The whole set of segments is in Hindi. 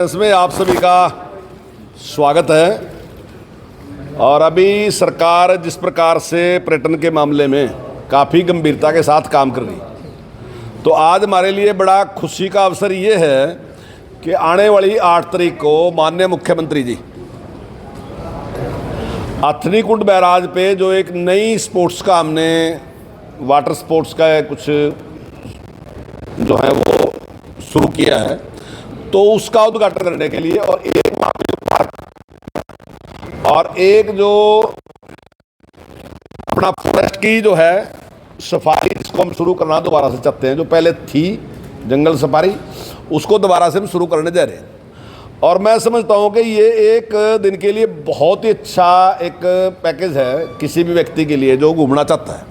इसमें आप सभी का स्वागत है। और अभी सरकार जिस प्रकार से पर्यटन के मामले में काफ़ी गंभीरता के साथ काम कर रही, तो आज हमारे लिए बड़ा खुशी का अवसर ये है कि आने वाली 8 तारीख को माननीय मुख्यमंत्री जी अथनी-कुंड बैराज पे जो एक नई स्पोर्ट्स का हमने वाटर स्पोर्ट्स का कुछ जो है वो शुरू किया है, तो उसका उद्घाटन करने के लिए और एक वहाँ पे पार्क और एक जो अपना फॉरेस्ट की जो है सफारी जिसको हम शुरू करना दोबारा से चाहते हैं, जो पहले थी जंगल सफारी उसको दोबारा से हम शुरू करने जा रहे हैं। और मैं समझता हूँ कि ये एक दिन के लिए बहुत ही अच्छा एक पैकेज है किसी भी व्यक्ति के लिए जो घूमना चाहता है,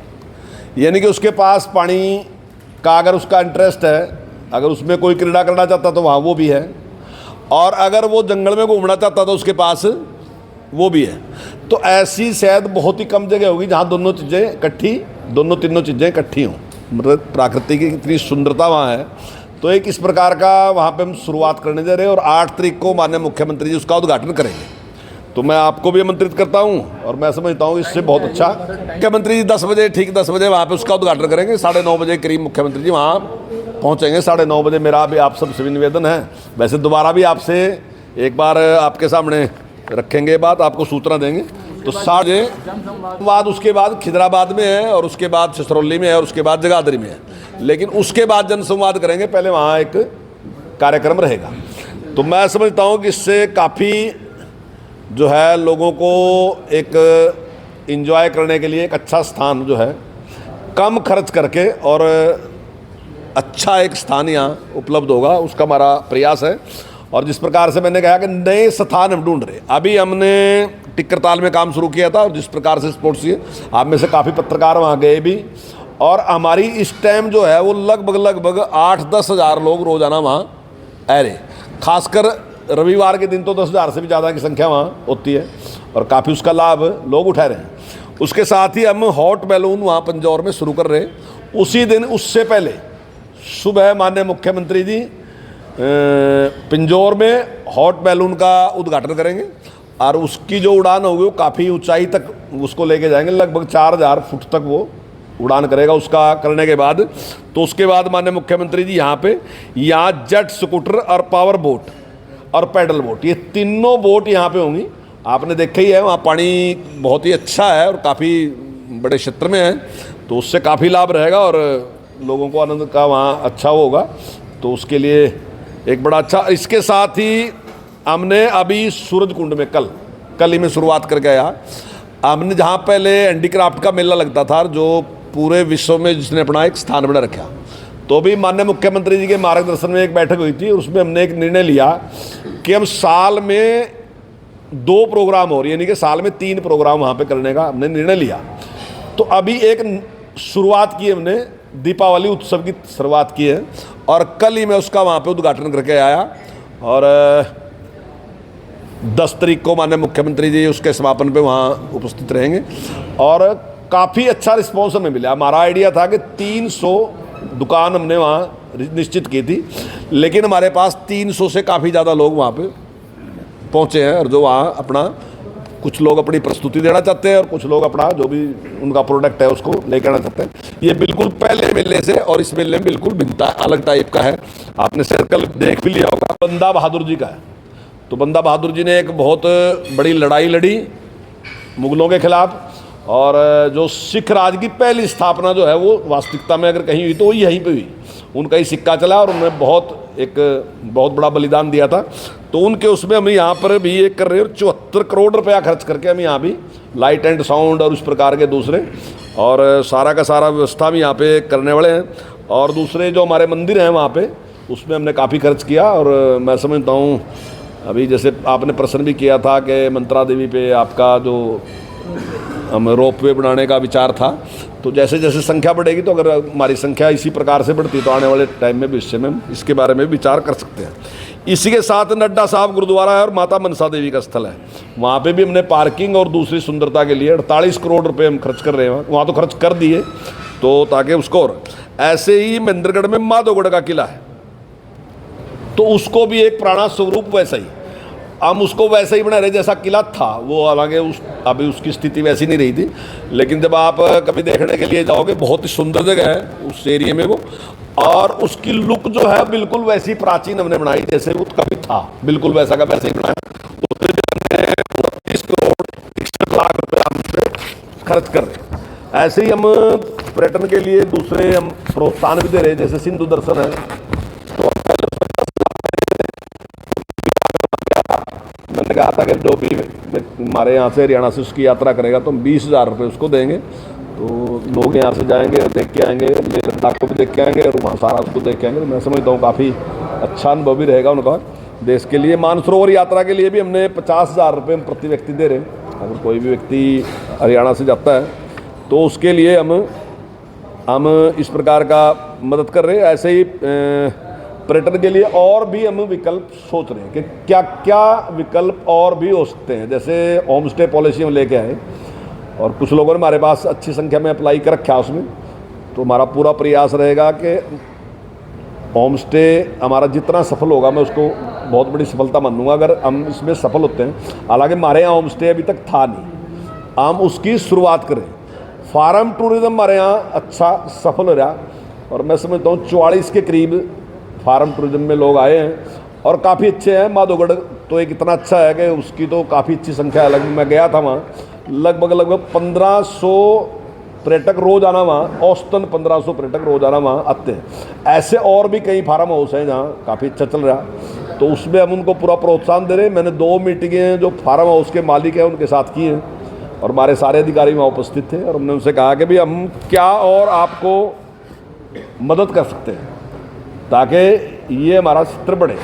यानी कि उसके पास पानी का अगर उसका इंटरेस्ट है, अगर उसमें कोई क्रीड़ा करना चाहता तो वहाँ वो भी है, और अगर वो जंगल में घूमना चाहता तो उसके पास वो भी है। तो ऐसी शायद बहुत ही कम जगह होगी जहाँ दोनों चीज़ें इकट्ठी, दोनों तीनों चीज़ें इकट्ठी हों, मतलब प्रकृति की इतनी सुंदरता वहाँ है। तो एक इस प्रकार का वहाँ पे हम शुरुआत करने जा रहे हैं और 8 तारीख को माननीय मुख्यमंत्री जी उसका उद्घाटन करेंगे। तो मैं आपको भी आमंत्रित करता हूँ और मैं समझता हूँ इससे बहुत अच्छा मुख्यमंत्री जी 10 बजे, ठीक 10 बजे वहाँ पे उसका उद्घाटन करेंगे। 9:30 बजे करीब मुख्यमंत्री जी वहाँ पहुँचेंगे। 9:30 बजे मेरा भी आप सब से निवेदन है, वैसे दोबारा भी आपसे एक बार आपके सामने रखेंगे बात, आपको सूचना देंगे। तो 7 बाद उसके बाद खिदराबाद में है और उसके बाद छछरौली में है और उसके बाद जगाधरी में है, लेकिन उसके बाद जनसंवाद करेंगे, पहले वहाँ एक कार्यक्रम रहेगा। तो मैं समझता हूँ कि इससे काफ़ी जो है लोगों को एक एंजॉय करने के लिए एक अच्छा स्थान जो है कम खर्च करके और अच्छा एक स्थान यहाँ उपलब्ध होगा, उसका हमारा प्रयास है। और जिस प्रकार से मैंने कहा कि नए स्थान हम ढूंढ रहे, अभी हमने टिक्करताल में काम शुरू किया था और जिस प्रकार से स्पोर्ट्स ये आप में से काफ़ी पत्रकार वहाँ गए भी, और हमारी इस टाइम जो है वो लगभग 8-10 हज़ार लोग रोज़ाना वहाँ आ रहे। खासकर रविवार के दिन तो 10,000 से भी ज़्यादा की संख्या वहाँ होती है और काफ़ी उसका लाभ लोग उठा रहे हैं। उसके साथ ही हम हॉट बैलून वहाँ पंजौर में शुरू कर रहे हैं। उसी दिन उससे पहले सुबह माननीय मुख्यमंत्री जी पिंजौर में हॉट बैलून का उद्घाटन करेंगे और उसकी जो उड़ान होगी वो काफ़ी ऊंचाई तक उसको लेके जाएंगे, लगभग 4,000 फुट तक वो उड़ान करेगा। उसका करने के बाद तो उसके बाद माननीय मुख्यमंत्री जी यहाँ जेट स्कूटर और पावर बोट और पैडल बोट, ये तीनों बोट यहाँ पे होंगी। आपने देखा ही है वहाँ पानी बहुत ही अच्छा है और काफ़ी बड़े क्षेत्र में है, तो उससे काफ़ी लाभ रहेगा और लोगों को आनंद का वहाँ अच्छा होगा। तो उसके लिए एक बड़ा अच्छा, इसके साथ ही हमने अभी सूरजकुंड में कल ही में शुरुआत करके आया। हमने जहाँ पहले हैंडीक्राफ्ट का मेला लगता था जो पूरे विश्व में जिसने अपना एक स्थान बना रखा, तो भी माननीय मुख्यमंत्री जी के मार्गदर्शन में एक बैठक हुई थी, उसमें हमने एक निर्णय लिया कि हम साल में 2 प्रोग्राम हो रही, यानी कि साल में 3 प्रोग्राम वहाँ पे करने का हमने निर्णय लिया। तो अभी एक शुरुआत की हमने, दीपावली उत्सव की शुरुआत की है और कल ही मैं उसका वहाँ पे उद्घाटन करके आया और 10 तारीख को माननीय मुख्यमंत्री जी उसके समापन पे वहाँ उपस्थित रहेंगे और काफ़ी अच्छा रिस्पॉन्स हमें मिला। हमारा आइडिया था कि 300 दुकान हमने वहाँ निश्चित की थी, लेकिन हमारे पास 300 से काफ़ी ज़्यादा लोग वहाँ पे पहुँचे हैं और जो वहाँ अपना कुछ लोग अपनी प्रस्तुति देना चाहते हैं और कुछ लोग अपना जो भी उनका प्रोडक्ट है उसको लेकर आना चाहते हैं। ये बिल्कुल पहले मेले से और इस मेले में बिल्कुल भिन्नता अलग टाइप का है। आपने सर्कल देख भी लिया होगा, बंदा बहादुर जी का है। तो बंदा बहादुर जी ने एक बहुत बड़ी लड़ाई लड़ी मुगलों के खिलाफ, और जो सिख राज की पहली स्थापना जो है वो वास्तविकता में अगर कहीं हुई तो यहीं पे हुई। उनका ही सिक्का चला और उन्होंने बहुत बड़ा बलिदान दिया था। तो उनके उसमें हम यहाँ पर भी एक कर रहे हैं, 74 करोड़ रुपया खर्च करके हम यहाँ भी लाइट एंड साउंड और उस प्रकार के दूसरे और सारा का सारा व्यवस्था भी यहाँ पे करने वाले हैं। और दूसरे जो हमारे मंदिर हैं वहाँ पे उसमें हमने काफ़ी खर्च किया और मैं समझता हूँ अभी जैसे आपने प्रश्न भी किया था कि मंत्रा देवी पे आपका जो हम रोपवे बनाने का विचार था, तो जैसे जैसे संख्या बढ़ेगी तो अगर हमारी संख्या इसी प्रकार से बढ़ती तो आने वाले टाइम में भविष्य में इसके बारे में विचार कर सकते हैं। इसी के साथ नड्डा साहब गुरुद्वारा है और माता मनसा देवी का स्थल है, वहाँ पे भी हमने पार्किंग और दूसरी सुंदरता के लिए 48 करोड़ रुपए हम खर्च कर रहे हैं। वहाँ तो खर्च कर दिए, तो ताकि उसको और ऐसे ही महेंद्रगढ़ में माधोगढ़ का किला है, तो उसको भी एक पुराना स्वरूप वैसा ही हम उसको वैसे ही बना रहे जैसा किला था वो, हालांकि अभी उसकी स्थिति वैसी नहीं रही थी, लेकिन जब आप कभी देखने के लिए जाओगे बहुत ही सुंदर जगह है उस एरिया में वो, और उसकी लुक जो है बिल्कुल वैसी प्राचीन हमने बनाई जैसे वो कभी था, बिल्कुल वैसा का वैसे ही बनाया। उसमें भी हमने 32 करोड़ 61 लाख रुपये हम उस पर खर्च कर रहे हैं। ऐसे ही हम पर्यटन के लिए दूसरे हम प्रोत्साहन भी दे रहे हैं, जैसे सिंधु दर्शन है, तो मैंने कहा था कि जो भी हमारे यहाँ से हरियाणा से उसकी यात्रा करेगा तो हम 20,000 रुपये उसको देंगे, तो लोग यहाँ से जाएंगे देख के आएंगे, लेह लद्दाख को भी देख के आएंगे और वहाँ सारा उसको देख के आएंगे। तो मैं समझता हूँ काफ़ी अच्छा अनुभव भी रहेगा उनका देश के लिए। मानसरोवर यात्रा के लिए भी हमने 50,000 रुपये हम प्रति व्यक्ति दे रहे हैं। अगर कोई भी व्यक्ति हरियाणा से जाता है तो उसके लिए हम इस प्रकार का मदद कर रहे हैं। ऐसे ही पर्यटन के लिए और भी हम विकल्प सोच रहे हैं कि क्या क्या विकल्प और भी हो सकते हैं। जैसे होम स्टे पॉलिसी हम लेके आए और कुछ लोगों ने हमारे पास अच्छी संख्या में अप्लाई कर रखा उसमें, तो हमारा पूरा प्रयास रहेगा कि होम स्टे हमारा जितना सफल होगा मैं उसको बहुत बड़ी सफलता मानूंगा अगर हम इसमें सफल होते हैं। हालांकि हमारे यहाँ होम स्टे अभी तक था नहीं, हम उसकी शुरुआत करें। फार्म टूरिज्म हमारे यहाँ अच्छा सफल हो रहा और मैं समझता हूँ 44 के करीब फार्म टूरिज्म में लोग आए हैं और काफ़ी अच्छे हैं। माधोगढ़ तो एक इतना अच्छा है कि उसकी तो काफ़ी अच्छी संख्या है। लगभग मैं गया था वहाँ, लगभग 1500 पर्यटक रोज़ाना वहाँ, औसतन 1500 पर्यटक रोज़ाना वहाँ आते हैं। ऐसे और भी कई फार्म हाउस हैं जहाँ काफ़ी अच्छा चल रहा, तो उसमें हम उनको पूरा प्रोत्साहन दे रहे हैं। मैंने 2 मीटिंगें जो फार्म हाउस के मालिक हैं उनके साथ की हैं और हमारे सारे अधिकारी वहाँ उपस्थित थे और हमने उनसे कहा कि भाई हम क्या और आपको मदद कर सकते हैं ताकि ये हमारा क्षेत्र बढ़े।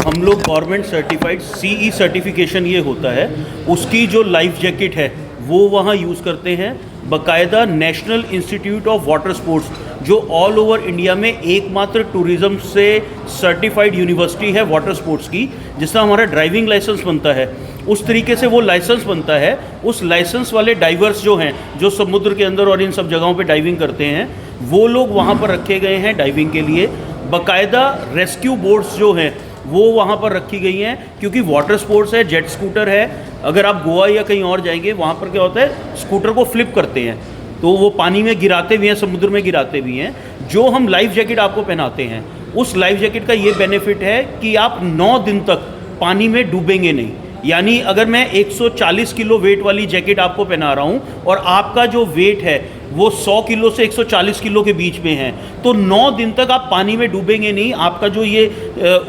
हम लोग गवर्नमेंट सर्टिफाइड CE सर्टिफिकेशन ये होता है, उसकी जो लाइफ जैकेट है वो वहाँ यूज़ करते हैं। बाकायदा national institute of water sports जो ऑल ओवर इंडिया में एकमात्र टूरिज़्म से सर्टिफाइड यूनिवर्सिटी है वाटर स्पोर्ट्स की, जिसका हमारा ड्राइविंग लाइसेंस बनता है उस तरीके से वो लाइसेंस बनता है। उस लाइसेंस वाले डाइवर्स जो हैं, जो समुद्र के अंदर और इन सब जगहों पे डाइविंग करते हैं, वो लोग वहाँ पर रखे गए हैं डाइविंग के लिए। बाकायदा रेस्क्यू बोट्स जो हैं वो वहाँ पर रखी गई हैं, क्योंकि वाटर स्पोर्ट्स है, जेट स्कूटर है। अगर आप गोवा या कहीं और जाएंगे वहाँ पर क्या होता है, स्कूटर को फ्लिप करते हैं तो वो पानी में गिराते भी हैं, समुद्र में गिराते भी हैं। जो हम लाइफ जैकेट आपको पहनाते हैं, उस लाइफ जैकेट का ये बेनिफिट है कि आप 9 दिन तक पानी में डूबेंगे नहीं। यानी अगर मैं 140 किलो वेट वाली जैकेट आपको पहना रहा हूँ और आपका जो वेट है वो 100 किलो से 140 किलो के बीच में है, तो 9 दिन तक आप पानी में डूबेंगे नहीं। आपका जो ये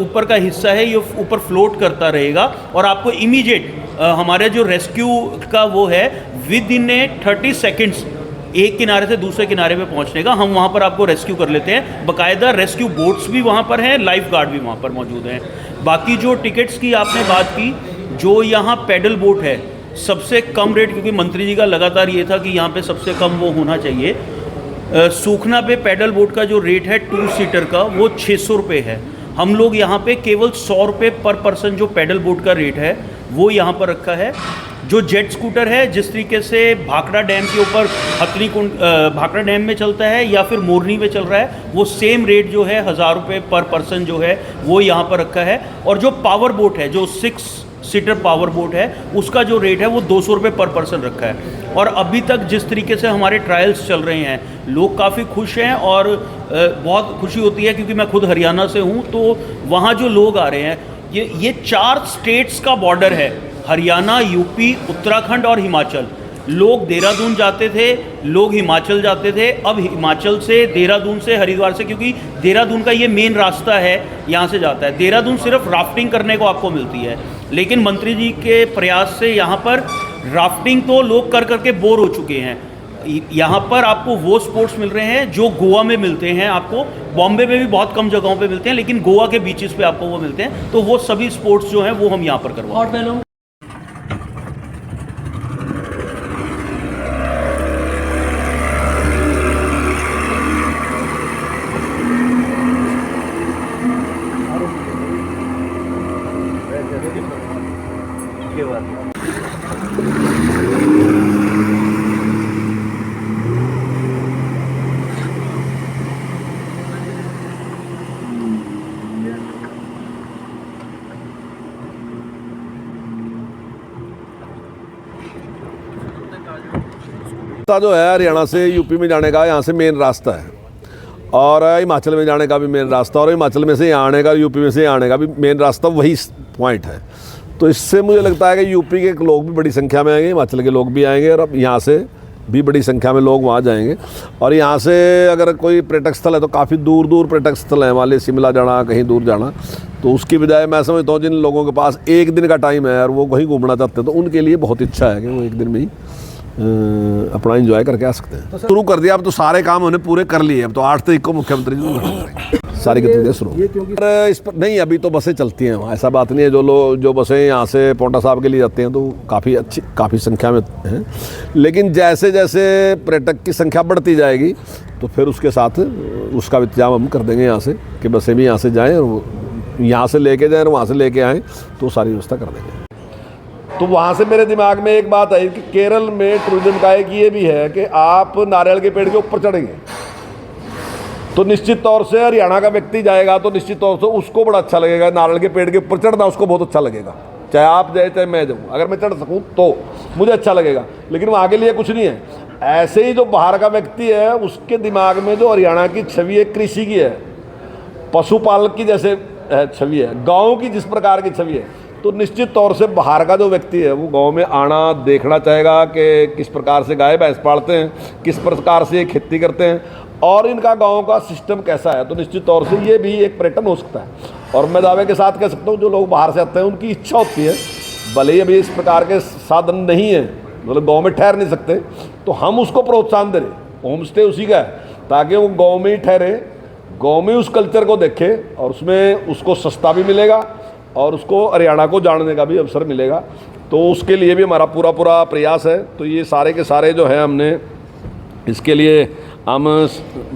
ऊपर का हिस्सा है ये ऊपर फ्लोट करता रहेगा और आपको इमीडिएट हमारे जो रेस्क्यू का वो है विद इन 30 सेकेंड्स एक किनारे से दूसरे किनारे पे पहुंचने का, हम वहाँ पर आपको रेस्क्यू कर लेते हैं। बाकायदा रेस्क्यू बोट्स भी वहाँ पर हैं, लाइफ गार्ड भी वहाँ पर मौजूद हैं। बाकी जो टिकट्स की आपने बात की, जो यहाँ पैडल बोट है सबसे कम रेट, क्योंकि मंत्री जी का लगातार ये था कि यहाँ पे सबसे कम वो होना चाहिए। सूखना पे पैडल बोट का जो रेट है 2 सीटर का वो 600 रुपये है। हम लोग यहाँ पे केवल 100 रुपये पर पर्सन जो पैडल बोट का रेट है वो यहाँ पर रखा है। जो जेट स्कूटर है, जिस तरीके से भाखड़ा डैम के ऊपर हथनी कुंड भाखड़ा डैम में चलता है या फिर मोरनी में चल रहा है, वो सेम रेट जो है 1000 रुपये पर पर्सन जो है वो यहाँ पर रखा है। और जो पावर बोट है, जो 6 सीटर पावर बोट है, उसका जो रेट है वो 200 रुपये पर पर्सन रखा है। और अभी तक जिस तरीके से हमारे ट्रायल्स चल रहे हैं, लोग काफ़ी खुश हैं और बहुत खुशी होती है, क्योंकि मैं खुद हरियाणा से हूँ, तो वहाँ जो लोग आ रहे हैं, ये 4 स्टेट्स का बॉर्डर है, हरियाणा, यूपी, उत्तराखंड और हिमाचल। लोग देहरादून जाते थे, लोग हिमाचल जाते थे, अब हिमाचल से, देहरादून से, हरिद्वार से, क्योंकि देहरादून का ये मेन रास्ता है, यहाँ से जाता है। देहरादून सिर्फ राफ्टिंग करने को आपको मिलती है, लेकिन मंत्री जी के प्रयास से यहाँ पर राफ्टिंग तो लोग कर करके बोर हो चुके हैं। यहाँ पर आपको वो स्पोर्ट्स मिल रहे हैं जो गोवा में मिलते हैं, आपको बॉम्बे में भी बहुत कम जगहों पे मिलते हैं, लेकिन गोवा के बीचेस पे आपको वो मिलते हैं। तो वो सभी स्पोर्ट्स जो हैं वो हम यहाँ पर करवाते हैं। रास्ता जो है हरियाणा से यूपी में जाने का, यहाँ से मेन रास्ता है, और हिमाचल में जाने का भी मेन रास्ता, और हिमाचल में से यहाँ आने का, यूपी में से यहाँ आने का भी मेन रास्ता वही पॉइंट है। तो इससे मुझे लगता है कि यूपी के लोग भी बड़ी संख्या में आएंगे, हिमाचल के लोग भी आएंगे, और अब यहाँ से भी बड़ी संख्या में लोग वहाँ जाएंगे। और यहाँ से अगर कोई पर्यटक स्थल है तो काफ़ी दूर दूर पर्यटक स्थल हैं, मान लीजिए शिमला जाना, कहीं दूर जाना, तो उसकी बजाय मैं समझता हूँ जिन लोगों के पास एक दिन का टाइम है और वो कहीं घूमना चाहते हैं तो उनके लिए बहुत इच्छा है कि वो एक दिन में ही अपना एंजॉय करके आ सकते हैं। शुरू कर दिया, अब तो सारे काम उन्होंने पूरे कर लिए, अब तो 8 तारीख को मुख्यमंत्री जी करेंगे सारी गतिविधियाँ शुरू। इस पर नहीं, अभी तो बसें चलती हैं वहाँ, ऐसा बात नहीं है। जो बसें यहाँ से पौंटा साहब के लिए जाती हैं तो काफ़ी संख्या में हैं, लेकिन जैसे जैसे पर्यटक की संख्या बढ़ती जाएगी तो फिर उसके साथ उसका इंतजाम हम कर देंगे यहाँ से कि बसें भी यहाँ से जाएँ और यहाँ से लेके जाएँ और वहाँ से लेके आएँ, तो सारी व्यवस्था कर देंगे। तो वहाँ से मेरे दिमाग में एक बात आई कि केरल में टूरिज्म का एक ये भी है कि आप नारियल के पेड़ के ऊपर चढ़ेंगे तो निश्चित तौर से हरियाणा का व्यक्ति जाएगा तो निश्चित तौर से उसको बड़ा अच्छा लगेगा। नारियल के पेड़ के ऊपर चढ़ना उसको बहुत अच्छा लगेगा, चाहे आप जाए चाहे मैं जाऊँ, अगर मैं चढ़ सकूँ तो मुझे अच्छा लगेगा। लेकिन वहाँ के लिए कुछ नहीं है। ऐसे ही जो बाहर का व्यक्ति है उसके दिमाग में जो हरियाणा की छवि है, कृषि की है, पशुपालक की जैसे छवि है, गाँव की जिस प्रकार की छवि है, तो निश्चित तौर से बाहर का जो व्यक्ति है वो गांव में आना देखना चाहेगा कि किस प्रकार से गाय भैंस पालते हैं, किस प्रकार से ये खेती करते हैं और इनका गांव का सिस्टम कैसा है। तो निश्चित तौर से ये भी एक पर्यटन हो सकता है। और मैं दावे के साथ कह सकता हूँ जो लोग बाहर से आते हैं उनकी इच्छा होती है, भले ही अभी इस प्रकार के साधन नहीं है, मतलब गाँव में ठहर नहीं सकते, तो हम उसको प्रोत्साहन दे रहे। होम स्टे उसी का है ताकि वो गाँव में ही ठहरे, गाँव में उस कल्चर को देखे और उसमें उसको सस्ता भी मिलेगा और उसको हरियाणा को जानने का भी अवसर मिलेगा। तो उसके लिए भी हमारा पूरा प्रयास है। तो ये सारे के सारे जो है हमने इसके लिए हम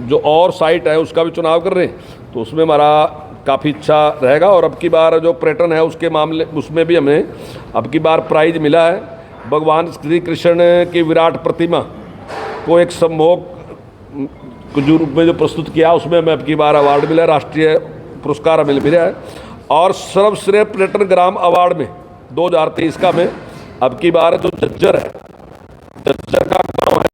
जो और साइट है उसका भी चुनाव कर रहे हैं, तो उसमें हमारा काफ़ी इच्छा रहेगा। और अब की बार जो पर्यटन है उसके मामले उसमें भी हमें अब की बार प्राइज मिला है। भगवान श्री कृष्ण की विराट प्रतिमा को एक सम्मोहक के रूप में जो प्रस्तुत किया उसमें हमें अब की बार अवार्ड मिला, राष्ट्रीय पुरस्कार हमें मिला है। और सर्वश्रेष्ठ पर्यटन ग्राम अवार्ड में 2023 का में अब की बार जो जज्जर है, जज्जर का